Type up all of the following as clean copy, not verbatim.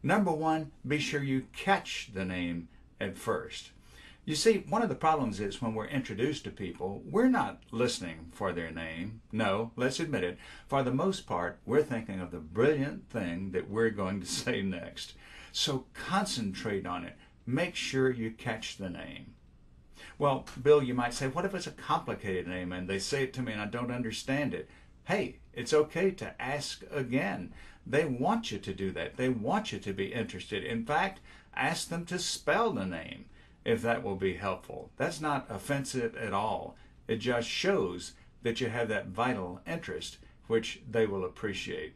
Number one, be sure you catch the name at first. You see, one of the problems is when we're introduced to people, we're not listening for their name. No, let's admit it. For the most part, we're thinking of the brilliant thing that we're going to say next. So concentrate on it. Make sure you catch the name. Well, Bill, you might say, what if it's a complicated name and they say it to me and I don't understand it? Hey, it's okay to ask again. They want you to do that. They want you to be interested. In fact, ask them to spell the name if that will be helpful. That's not offensive at all. It just shows that you have that vital interest, which they will appreciate.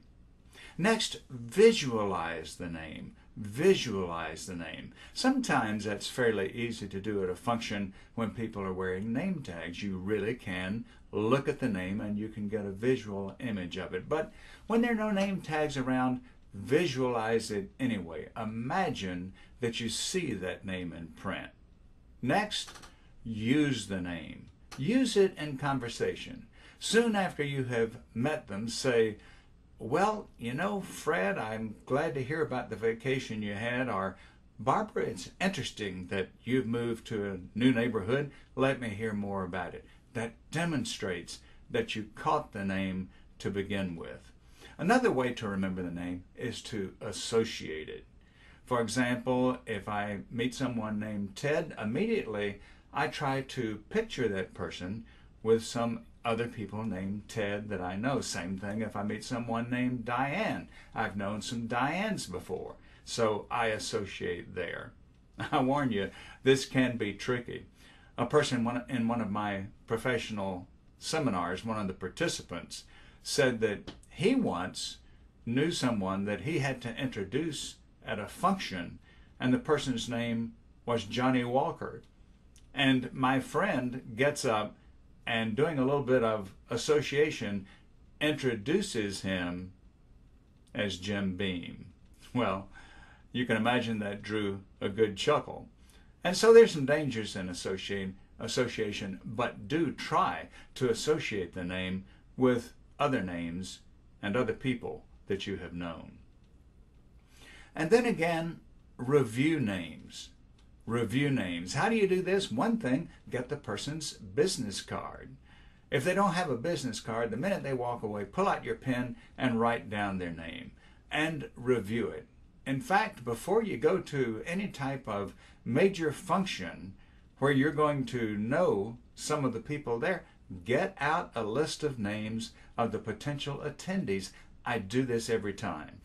Next, visualize the name. Visualize the name. Sometimes that's fairly easy to do at a function when people are wearing name tags. You really can look at the name and you can get a visual image of it. But when there are no name tags around, visualize it anyway. Imagine that you see that name in print. Next, use the name. Use it in conversation. Soon after you have met them, say, well, you know, Fred, I'm glad to hear about the vacation you had. Or, Barbara, it's interesting that you've moved to a new neighborhood. Let me hear more about it. That demonstrates that you caught the name to begin with. Another way to remember the name is to associate it. For example, if I meet someone named Ted, immediately I try to picture that person with some other people named Ted that I know. Same thing if I meet someone named Diane. I've known some Dianes before, so I associate there. I warn you, this can be tricky. A person in one of my professional seminars, one of the participants, said that he once knew someone that he had to introduce at a function, and the person's name was Johnny Walker. And my friend gets up and, doing a little bit of association, introduces him as Jim Beam. Well, you can imagine that drew a good chuckle. And so there's some dangers in association, but do try to associate the name with other names and other people that you have known. And then again, review names. Review names. How do you do this? One thing, get the person's business card. If they don't have a business card, the minute they walk away, pull out your pen and write down their name and review it. In fact, before you go to any type of major function where you're going to know some of the people there, get out a list of names of the potential attendees. I do this every time.